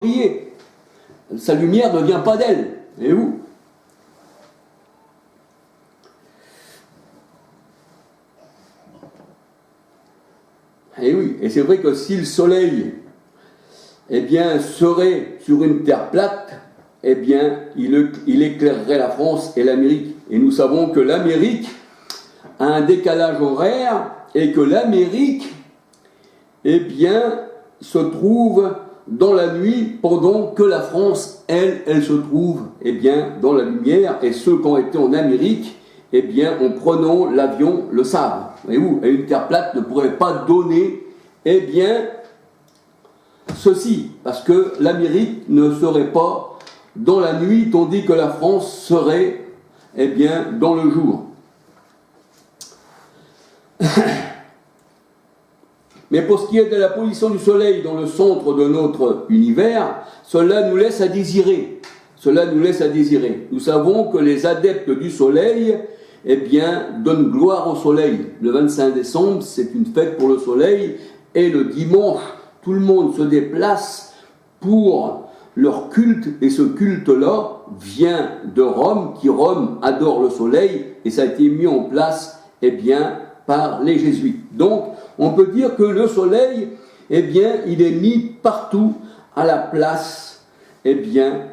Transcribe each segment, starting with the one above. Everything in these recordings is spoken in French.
briller. Sa lumière ne vient pas d'elle. Et où? Et oui, et c'est vrai que si le soleil, eh bien, serait sur une terre plate, eh bien, il éclairerait la France et l'Amérique. Et nous savons que l'Amérique a un décalage horaire et que l'Amérique, eh bien, se trouve dans la nuit pendant que la France, elle se trouve, eh bien, dans la lumière. Et ceux qui ont été en Amérique, eh bien, en prenant l'avion, le savent. Voyez-vous, et une terre plate ne pourrait pas donner, eh bien, ceci, parce que l'Amérique ne serait pas dans la nuit, tandis que la France serait, eh bien, dans le jour. Mais pour ce qui est de la position du soleil dans le centre de notre univers, cela nous laisse à désirer. Cela nous laisse à désirer. Nous savons que les adeptes du soleil, eh bien, donnent gloire au soleil. Le 25 décembre, c'est une fête pour le soleil, et le dimanche, tout le monde se déplace pour leur culte, et ce culte-là vient de Rome, qui Rome adore le soleil, et ça a été mis en place, eh bien, par les jésuites. Donc, on peut dire que le soleil, eh bien, il est mis partout à la place, eh bien,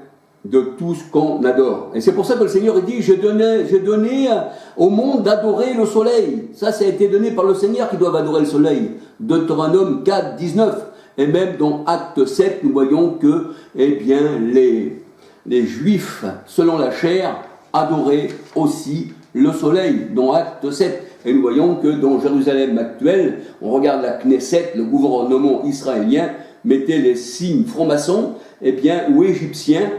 de tout ce qu'on adore. Et c'est pour ça que le Seigneur dit, j'ai donné au monde d'adorer le soleil. Ça a été donné par le Seigneur qui doivent adorer le soleil. Deutéronome 4, 19. Et même dans Acte 7, nous voyons que, eh bien, les Juifs, selon la chair, adoraient aussi le soleil, dans Acte 7. Et nous voyons que dans Jérusalem actuelle, on regarde la Knesset, le gouvernement israélien, mettait les signes francs-maçons, eh bien, ou égyptiens,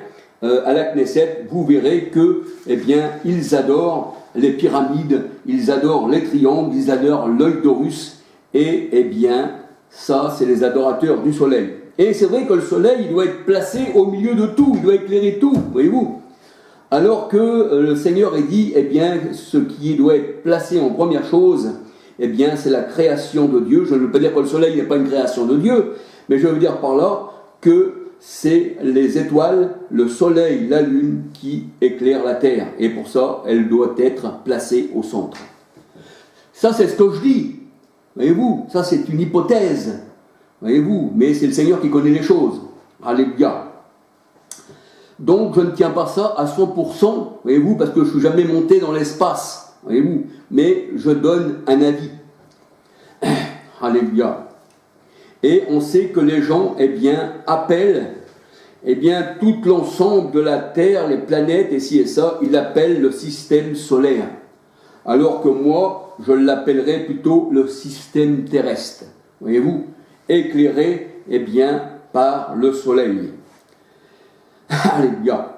à la Knesset, vous verrez que, eh bien, ils adorent les pyramides, ils adorent les triangles, ils adorent l'œil d'Horus, et, eh bien, ça, c'est les adorateurs du soleil. Et c'est vrai que le soleil, il doit être placé au milieu de tout, il doit éclairer tout, voyez-vous. Alors que le Seigneur a dit, eh bien, ce qui doit être placé en première chose, eh bien, c'est la création de Dieu. Je ne veux pas dire que le soleil n'est pas une création de Dieu, mais je veux dire par là que c'est les étoiles, le soleil, la lune qui éclairent la terre. Et pour ça, elle doit être placée au centre. Ça, c'est ce que je dis. Voyez-vous, ça c'est une hypothèse. Voyez-vous, mais c'est le Seigneur qui connaît les choses. Alléluia. Donc, je ne tiens pas ça à 100%, voyez-vous, parce que je ne suis jamais monté dans l'espace, voyez-vous, mais je donne un avis. Alléluia. Et on sait que les gens, eh bien, appellent, eh bien, tout l'ensemble de la Terre, les planètes, et ci et ça, ils l'appellent le système solaire. Alors que moi, je l'appellerais plutôt le système terrestre, voyez-vous, éclairé, eh bien, par le soleil. Alléluia.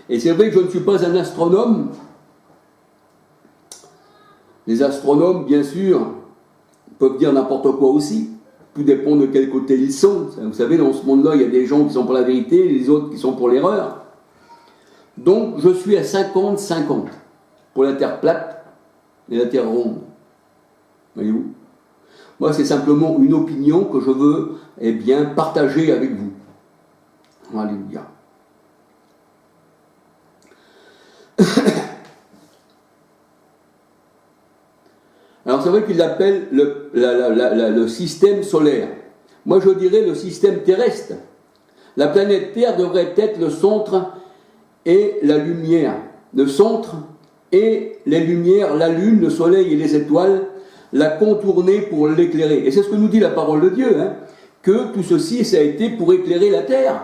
Et c'est vrai que je ne suis pas un astronome. Les astronomes, bien sûr, peuvent dire n'importe quoi aussi. Tout dépend de quel côté ils sont. Vous savez, dans ce monde-là, il y a des gens qui sont pour la vérité et les autres qui sont pour l'erreur. Donc, je suis à 50-50 pour la Terre plate et la Terre ronde. Voyez-vous? Moi, c'est simplement une opinion que je veux, eh bien, partager avec vous. Alléluia. Alors, c'est vrai qu'il l'appelle le système solaire. Moi, je dirais le système terrestre. La planète Terre devrait être le centre et la lumière. Le centre et les lumières, la lune, le soleil et les étoiles, la contourner pour l'éclairer. Et c'est ce que nous dit la parole de Dieu, hein, que tout ceci, ça a été pour éclairer la terre.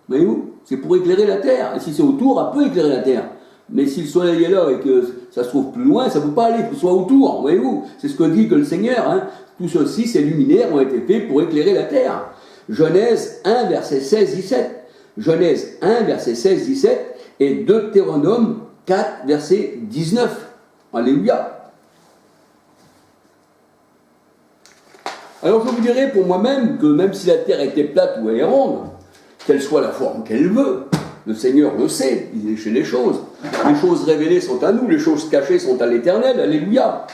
Voyez-vous? C'est pour éclairer la terre. Et si c'est autour, elle peut éclairer la terre. Mais si le soleil est là et que ça se trouve plus loin, ça ne peut pas aller, il faut que ce soit autour. Voyez-vous? C'est ce que dit que le Seigneur. Hein. Tout ceci, ces luminaires ont été faits pour éclairer la terre. Genèse 1, verset 16-17. Genèse 1, verset 16-17 et Deutéronome 4, verset 19. Alléluia. Alors je vous dirais pour moi-même que même si la terre était plate ou elle est ronde, qu'elle soit la forme qu'elle veut, Le Seigneur le sait, il est chez les choses. Les choses révélées sont à nous, les choses cachées sont à l'Éternel, alléluia.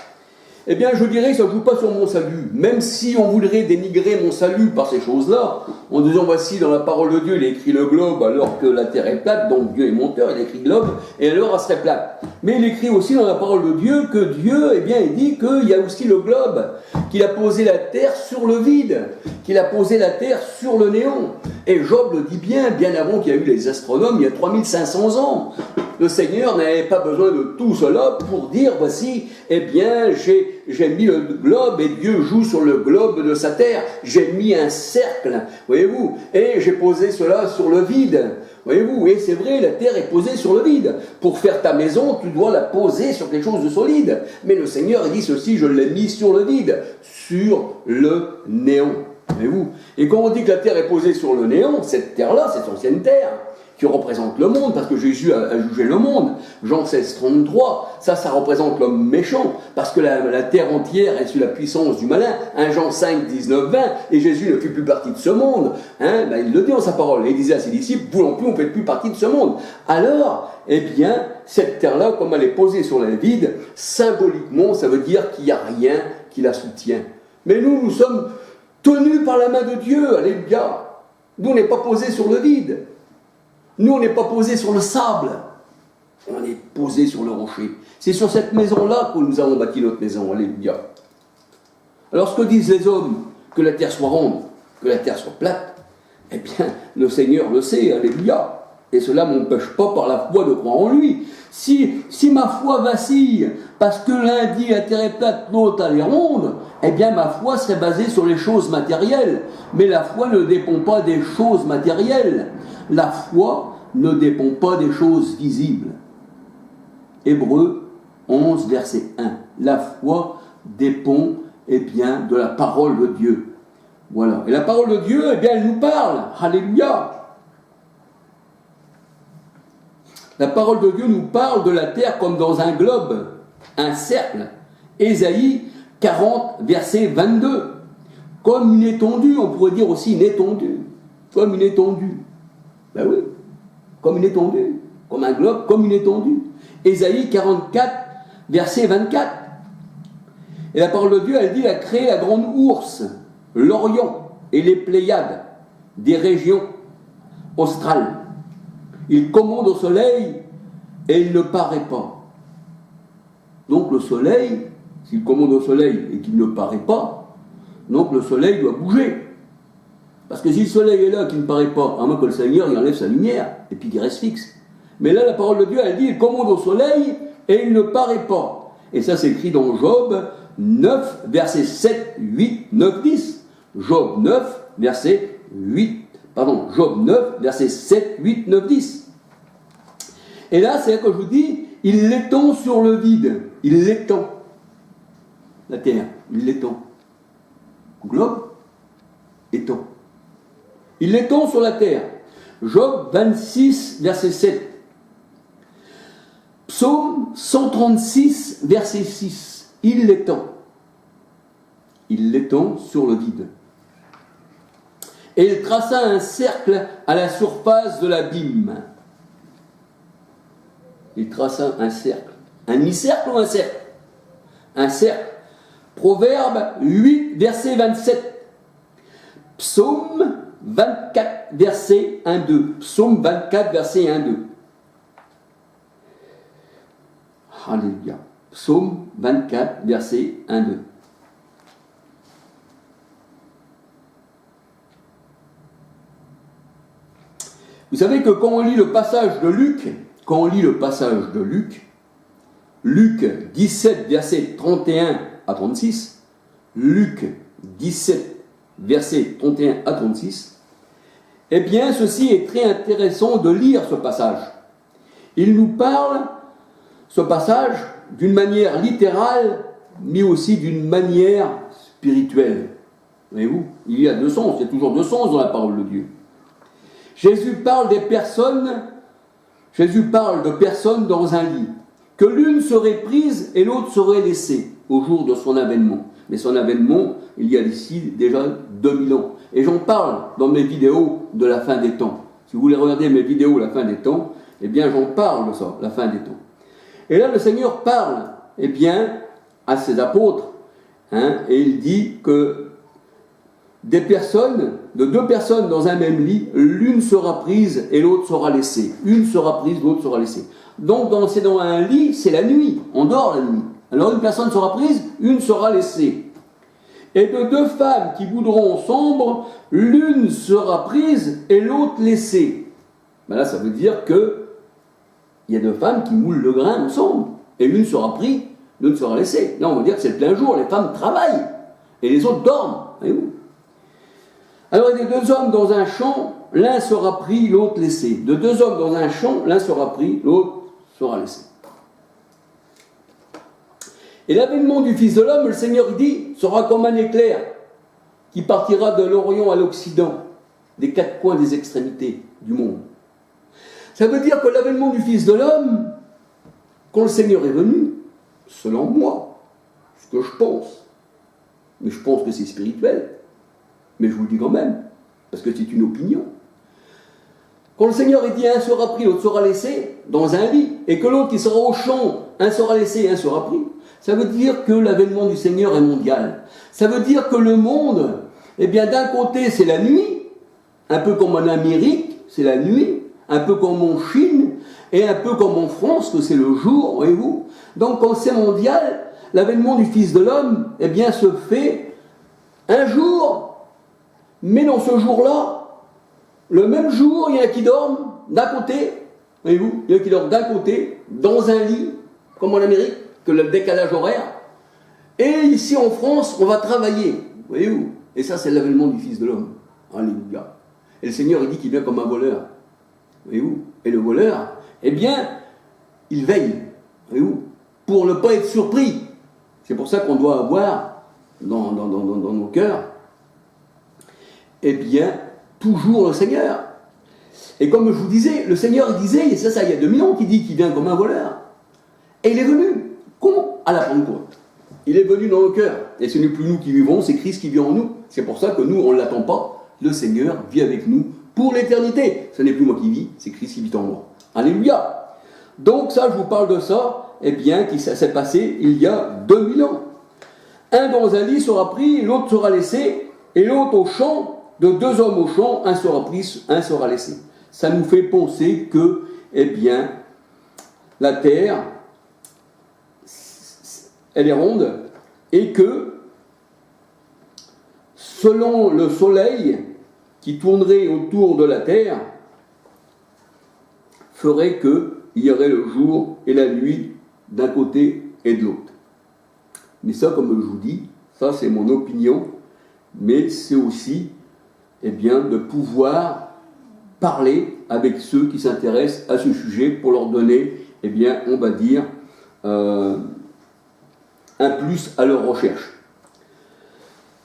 Eh bien, je dirais que ça ne joue pas sur mon salut. Même si on voudrait dénigrer mon salut par ces choses-là, en disant, voici, dans la parole de Dieu, il écrit le globe alors que la terre est plate, donc Dieu est monteur, il écrit globe, et alors elle serait plate. Mais il écrit aussi dans la parole de Dieu que Dieu, eh bien, il dit qu'il y a aussi le globe, qu'il a posé la terre sur le vide, qu'il a posé la terre sur le néant. Et Job le dit bien avant qu'il y a eu les astronomes, il y a 3500 ans. Le Seigneur n'avait pas besoin de tout cela pour dire, voici, eh bien, j'ai mis le globe et Dieu joue sur le globe de sa terre. J'ai mis un cercle, voyez-vous, et j'ai posé cela sur le vide. Voyez-vous, et c'est vrai, la terre est posée sur le vide. Pour faire ta maison, tu dois la poser sur quelque chose de solide. Mais le Seigneur dit ceci, je l'ai mis sur le vide, sur le néant. Voyez-vous. Et quand on dit que la terre est posée sur le néant, cette terre-là, cette ancienne terre, qui représente le monde, parce que Jésus a jugé le monde, Jean 16, 33, ça représente l'homme méchant, parce que la terre entière est sous la puissance du malin, 1 Jean 5, 19, 20, et Jésus ne fait plus partie de ce monde, il le dit dans sa parole, et il disait à ses disciples, vous non plus, on ne fait plus partie de ce monde. Alors, eh bien, cette terre-là, comme elle est posée sur le vide, symboliquement, ça veut dire qu'il n'y a rien qui la soutient. Mais nous sommes tenus par la main de Dieu, alléluia. Nous, on n'est pas posés sur le vide. Nous, on n'est pas posé sur le sable, on est posé sur le rocher. C'est sur cette maison-là que nous avons bâti notre maison, alléluia. Alors, ce que disent les hommes, que la terre soit ronde, que la terre soit plate, eh bien, le Seigneur le sait, alléluia. Et cela ne m'empêche pas par la foi de croire en lui. Si ma foi vacille, parce que l'un dit la terre est plate, l'autre elle est ronde, eh bien ma foi serait basée sur les choses matérielles. Mais la foi ne dépend pas des choses matérielles. La foi ne dépend pas des choses visibles. Hébreux 11, verset 1. La foi dépend, eh bien, de la parole de Dieu. Voilà. Et la parole de Dieu, eh bien, elle nous parle. Alléluia. La parole de Dieu nous parle de la terre comme dans un globe, un cercle. Ésaïe 40, verset 22. Comme une étendue, on pourrait dire aussi une étendue. Comme une étendue. Ben oui, comme une étendue. Comme un globe, comme une étendue. Ésaïe 44, verset 24. Et la parole de Dieu, elle dit, il a créé la grande ourse, l'Orient et les Pléiades des régions australes. Il commande au soleil et il ne paraît pas. Donc le soleil, s'il commande au soleil et qu'il ne paraît pas, donc le soleil doit bouger. Parce que si le soleil est là, qu'il ne paraît pas, à moins que le Seigneur il enlève sa lumière et puis qu'il reste fixe. Mais là, la parole de Dieu, elle dit, il commande au soleil et il ne paraît pas. Et ça, c'est écrit dans Job 9, versets 7, 8, 9, 10. Job 9, verset 7, 8, 9, 10. Et là, c'est là que je vous dis, il l'étend sur le vide. Il l'étend. La terre, il l'étend. Globe, étend. Il l'étend sur la terre. Job 26, verset 7. Psaume 136, verset 6. Il l'étend. Il l'étend sur le vide. Et il traça un cercle à la surface de l'abîme. Il traça un cercle. Un demi-cercle ou un cercle? Un cercle. Proverbe 8, verset 27. Psaume 24, verset 1-2. Psaume 24, verset 1-2. Alléluia. Psaume 24, verset 1-2. Vous savez que quand on lit le passage de Luc, Luc 17, verset 31 à 36, Luc 17, verset 31 à 36, eh bien, ceci est très intéressant de lire ce passage. Il nous parle, ce passage, d'une manière littérale, mais aussi d'une manière spirituelle. Voyez-vous, il y a deux sens, il y a toujours deux sens dans la parole de Dieu. Jésus parle de personnes dans un lit, que l'une serait prise et l'autre serait laissée au jour de son avènement. Mais son avènement, il y a d'ici déjà 2000 ans. Et j'en parle dans mes vidéos de la fin des temps. Si vous voulez regarder mes vidéos la fin des temps, eh bien j'en parle de ça, la fin des temps. Et là le Seigneur parle, eh bien, à ses apôtres, et il dit que de deux personnes dans un même lit, l'une sera prise et l'autre sera laissée. Une sera prise, l'autre sera laissée. Donc c'est dans un lit, c'est la nuit, on dort la nuit. Alors une personne sera prise, une sera laissée. Et de deux femmes qui voudront ensemble, l'une sera prise et l'autre laissée. Ben là, ça veut dire que il y a deux femmes qui moulent le grain ensemble. Et l'une sera prise, l'autre sera laissée. Là, on va dire que c'est le plein jour, les femmes travaillent. Et les autres dorment. Voyez-vous ? Alors, il y a deux hommes dans un champ, l'un sera pris, l'autre laissé. De deux hommes dans un champ, l'un sera pris, l'autre sera laissé. Et l'avènement du Fils de l'homme, le Seigneur dit, sera comme un éclair qui partira de l'Orient à l'Occident, des quatre coins des extrémités du monde. Ça veut dire que l'avènement du Fils de l'homme, quand le Seigneur est venu, selon moi, ce que je pense, mais je pense que c'est spirituel, mais je vous le dis quand même, parce que c'est une opinion. Quand le Seigneur est dit, un sera pris, l'autre sera laissé, dans un lit, et que l'autre qui sera au champ, un sera laissé, un sera pris, ça veut dire que l'avènement du Seigneur est mondial. Ça veut dire que le monde, eh bien d'un côté c'est la nuit, un peu comme en Amérique, c'est la nuit, un peu comme en Chine, et un peu comme en France, que c'est le jour, voyez-vous. Donc quand c'est mondial, l'avènement du Fils de l'homme, eh bien se fait un jour, mais dans ce jour-là, le même jour, il y en a qui dorment d'un côté, voyez-vous, il y en a qui dorment d'un côté, dans un lit, comme en Amérique, que le décalage horaire, et ici en France, on va travailler, voyez-vous, et ça c'est l'avènement du Fils de l'homme, alléluia. Et le Seigneur, il dit qu'il vient comme un voleur, voyez-vous, et le voleur, eh bien, il veille, voyez-vous, pour ne pas être surpris. C'est pour ça qu'on doit avoir dans nos cœurs, eh bien, toujours le Seigneur. Et comme je vous disais, le Seigneur il disait, et ça il y a 2000 ans qu'il dit qu'il vient comme un voleur. Et il est venu. Comment ? À la Pentecôte. Il est venu dans nos cœurs. Et ce n'est plus nous qui vivons, c'est Christ qui vit en nous. C'est pour ça que nous, on ne l'attend pas. Le Seigneur vit avec nous pour l'éternité. Ce n'est plus moi qui vis, c'est Christ qui vit en moi. Alléluia. Donc ça, je vous parle de ça, eh bien, qui s'est passé il y a 2000 ans. Un dans un lit sera pris, l'autre sera laissé, et l'autre au champ, de deux hommes au champ, un sera pris, un sera laissé. Ça nous fait penser que, eh bien, la terre, elle est ronde, et que, selon le soleil qui tournerait autour de la terre, ferait qu'il y aurait le jour et la nuit d'un côté et de l'autre. Mais ça, comme je vous dis, ça c'est mon opinion, mais c'est aussi, eh bien, de pouvoir parler avec ceux qui s'intéressent à ce sujet pour leur donner, eh bien, on va dire, un plus à leur recherche.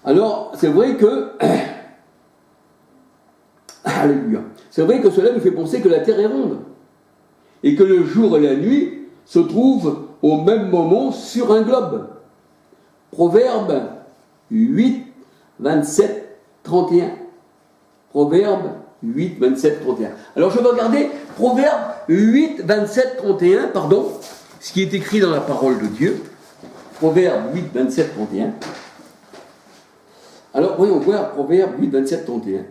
Alors, c'est vrai que, alléluia, c'est vrai que cela nous fait penser que la terre est ronde, et que le jour et la nuit se trouvent au même moment sur un globe. Proverbe 8, 27, 31. Proverbe 8, 27, 31. Alors je vais regarder Proverbe 8, 27, 31, pardon, ce qui est écrit dans la parole de Dieu. Proverbe 8, 27, 31. Alors voyons voir Proverbe 8, 27, 31.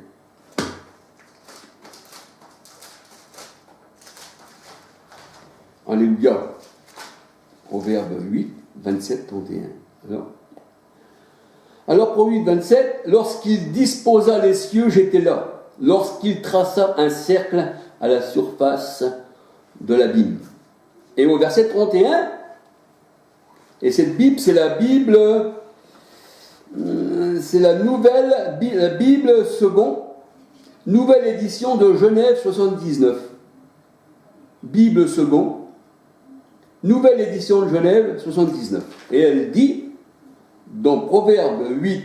Alléluia. Proverbe 8, 27, 31. Alors Proverbe 8, 27, lorsqu'il disposa les cieux, j'étais là. Lorsqu'il traça un cercle à la surface de l'abîme. Et au verset 31, et cette Bible, c'est la Bible, c'est la Bible seconde, nouvelle édition de Genève 79. Bible seconde, nouvelle édition de Genève 79. Et elle dit, dans Proverbe 8,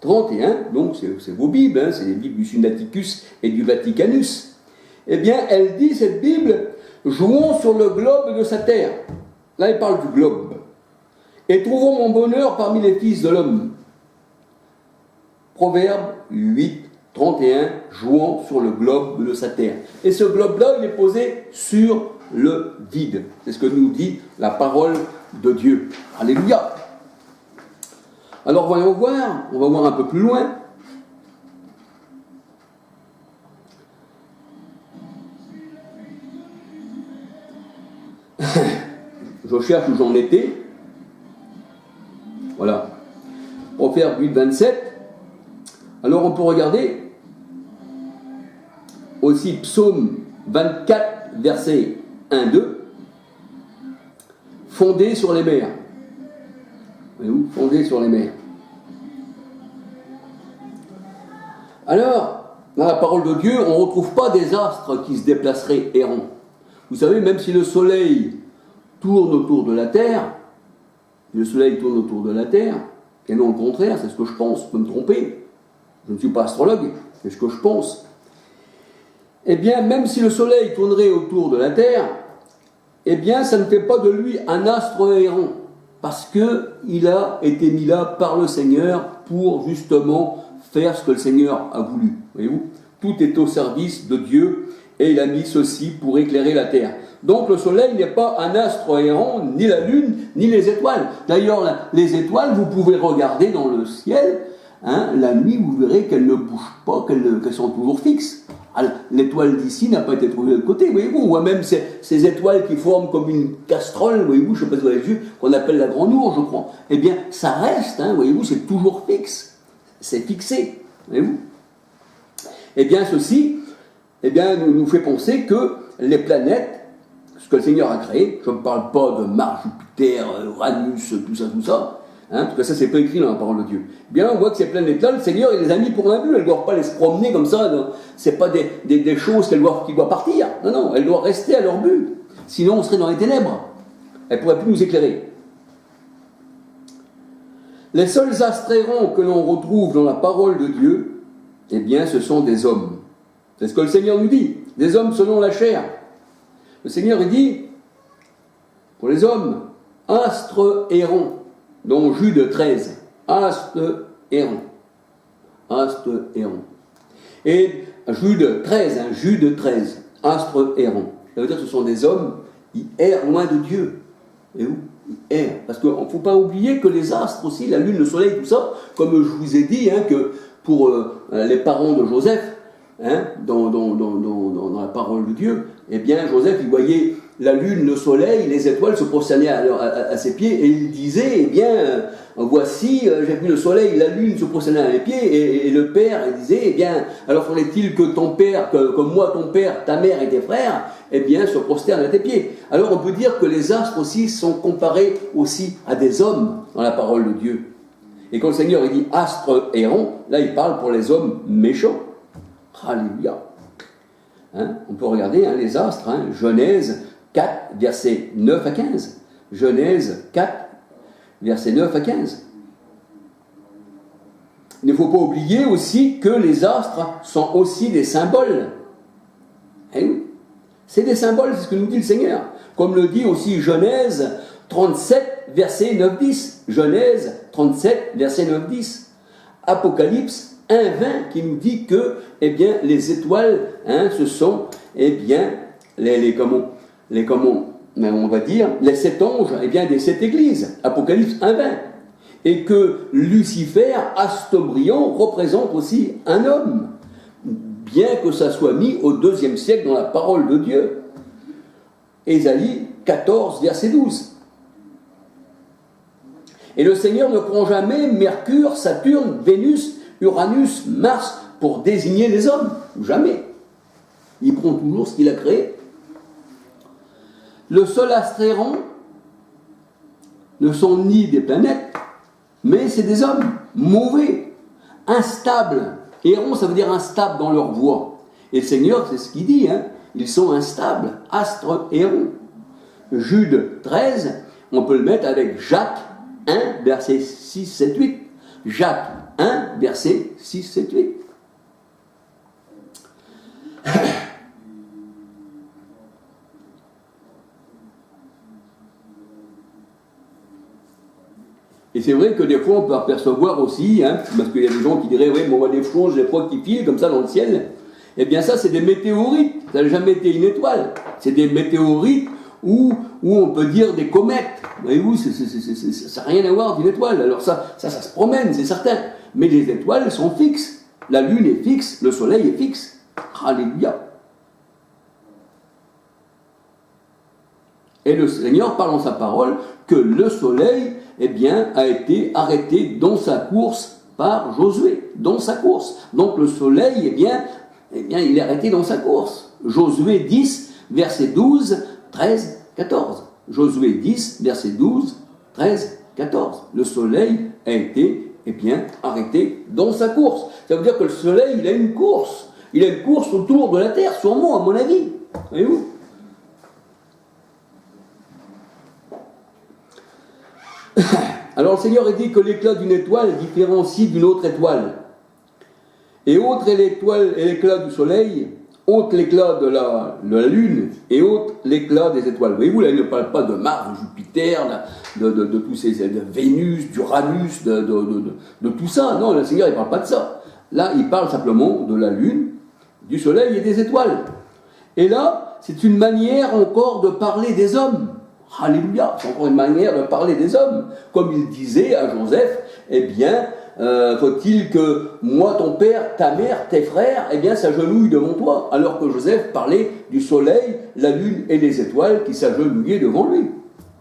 31, donc c'est vos Bibles, hein, c'est les Bibles du Sinaiticus et du Vaticanus, eh bien elle dit, cette Bible, jouons sur le globe de sa terre. Là elle parle du globe. Et trouvons mon bonheur parmi les fils de l'homme. Proverbe 8, 31, jouant sur le globe de sa terre. Et ce globe-là, il est posé sur le vide. C'est ce que nous dit la parole de Dieu. Alléluia. Alors voyons voir, on va voir un peu plus loin. Je cherche où j'en étais. Voilà. Proverbe 8, 27. Alors on peut regarder aussi Psaume 24, verset 1, 2. Fondé sur les mers. Voyez-vous, fondé sur les mers. Alors, dans la parole de Dieu, on ne retrouve pas des astres qui se déplaceraient errants. Vous savez, même si le soleil tourne autour de la Terre, et non le contraire, c'est ce que je pense, je peux me tromper, je ne suis pas astrologue, c'est ce que je pense. Eh bien, même si le soleil tournerait autour de la Terre, eh bien, ça ne fait pas de lui un astre errant, parce qu'il a été mis là par le Seigneur pour justement faire ce que le Seigneur a voulu. Voyez-vous, tout est au service de Dieu, et il a mis ceci pour éclairer la terre. Donc le soleil n'est pas un astre errant, ni la lune, ni les étoiles. D'ailleurs, les étoiles, vous pouvez regarder dans le ciel, la nuit, vous verrez qu'elles ne bougent pas, qu'elles sont toujours fixes. Alors, l'étoile d'ici n'a pas été trouvée de l'autre côté, voyez-vous. On voit même ces étoiles qui forment comme une casserole, voyez-vous, je ne sais pas si vous avez vu, qu'on appelle la Grande Ourse, je crois. Eh bien, ça reste, voyez-vous, c'est toujours fixe. C'est fixé, voyez-vous. Eh bien, ceci, nous fait penser que les planètes, ce que le Seigneur a créé, je ne parle pas de Mars, Jupiter, Uranus, tout ça, parce que ça, c'est pas écrit dans la parole de Dieu. Eh bien, on voit que ces planètes-là, le Seigneur, il les a mis pour un but. Elles ne doivent pas aller se promener comme ça. C'est pas des choses qui doivent partir. Non, elles doivent rester à leur but. Sinon, on serait dans les ténèbres. Elles ne pourraient plus nous éclairer. Les seuls astres errants que l'on retrouve dans la parole de Dieu, eh bien, ce sont des hommes. C'est ce que le Seigneur nous dit. Des hommes selon la chair. Le Seigneur, il dit, pour les hommes, astres errants, dont Jude 13, astres errants. Astres errants. Et Jude 13, astres errants. Ça veut dire que ce sont des hommes qui errent loin de Dieu. Et où ils errent. Parce qu'il ne faut pas oublier que les astres aussi, la lune, le soleil, tout ça, comme je vous ai dit, que pour les parents de Joseph, dans la parole de Dieu, eh bien, Joseph, il voyait la lune, le soleil, les étoiles se prosternaient à ses pieds, et il disait, eh bien, voici, j'ai vu le soleil, la lune se prosterner à mes pieds, et le père, il disait, eh bien, alors faudrait-il que ton père, que moi, ton père, ta mère et tes frères, eh bien, se prosternent à tes pieds. Alors on peut dire que les astres aussi sont comparés aussi à des hommes dans la parole de Dieu. Et quand le Seigneur il dit astres errants, là il parle pour les hommes méchants. Alléluia. On peut regarder les astres, Genèse 4, versets 9 à 15. Genèse 4, versets 9 à 15. Il ne faut pas oublier aussi que les astres sont aussi des symboles. Oui, c'est des symboles, c'est ce que nous dit le Seigneur. Comme le dit aussi Genèse 37, verset 9-10. Genèse 37, verset 9-10. Apocalypse 1,20 qui nous dit que, eh bien, les étoiles, ce sont, eh bien, on va dire, les 7 anges, eh bien, des 7 églises. Apocalypse 1,20. Et que Lucifer, astre brillant, représente aussi un homme, bien que ça soit mis au IIe siècle dans la parole de Dieu. Ésaïe 14, verset 12. Et le Seigneur ne prend jamais Mercure, Saturne, Vénus, Uranus, Mars pour désigner les hommes. Jamais. Il prend toujours ce qu'il a créé. Le seul astre errant ne sont ni des planètes, mais c'est des hommes mauvais, instables. Errants, ça veut dire instables dans leur voie. Et le Seigneur, c'est ce qu'il dit, ils sont instables, astres errants. Jude 13, on peut le mettre avec Jacques 1, verset 6, 7, 8. Jacques 1, verset 6, 7, 8. Et c'est vrai que des fois, on peut apercevoir aussi, hein, parce qu'il y a des gens qui diraient, oui, bon, on voit des flonges, des fois qui filent comme ça dans le ciel. Eh bien, ça, c'est des météorites. Ça n'a jamais été une étoile. C'est des météorites ou on peut dire des comètes. Voyez-vous, ça n'a rien à voir d'une étoile. Alors ça se promène, c'est certain. Mais les étoiles sont fixes. La lune est fixe, le soleil est fixe. Alléluia. Et le Seigneur parle dans sa parole que le soleil, eh bien, a été arrêté dans sa course par Josué, dans sa course. Donc le soleil, eh bien, il est arrêté dans sa course. Josué 10, verset 12, 13, 14. Josué 10, verset 12, 13, 14. Le soleil a été, eh bien, arrêté dans sa course. Ça veut dire que le soleil, il a une course. Il a une course autour de la Terre, sûrement, à mon avis. Voyez-vous ? Alors le Seigneur dit que l'éclat d'une étoile différencie d'une autre étoile. Et autre est l'étoile et l'éclat du soleil, autre l'éclat de la lune, et autre l'éclat des étoiles. Voyez-vous, là, il ne parle pas de Mars, de Jupiter, de tous ces, de Vénus, d'Uranus, de tout ça. Non, le Seigneur, il ne parle pas de ça. Là, il parle simplement de la lune, du soleil et des étoiles. Et là, c'est une manière encore de parler des hommes. Alléluia, c'est encore une manière de parler des hommes. Comme il disait à Joseph, eh bien, faut-il que moi, ton père, ta mère, tes frères, eh bien, s'agenouillent devant toi, alors que Joseph parlait du soleil, la lune et les étoiles qui s'agenouillaient devant lui.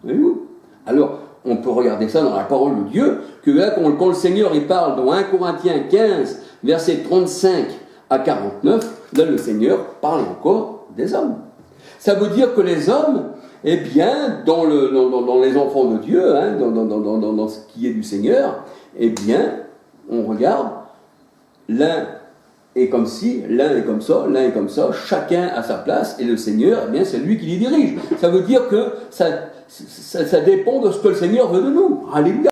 Voyez-vous ? Alors, on peut regarder ça dans la parole de Dieu, que là, quand le Seigneur il parle dans 1 Corinthiens 15, versets 35 à 49, là, le Seigneur parle encore des hommes. Ça veut dire que les hommes, eh bien, dans les enfants de Dieu, hein, dans ce qui est du Seigneur, eh bien, on regarde, l'un est comme ci, l'un est comme ça, l'un est comme ça, chacun à sa place, et le Seigneur, eh bien, c'est lui qui les dirige. Ça veut dire que ça dépend de ce que le Seigneur veut de nous. Alléluia.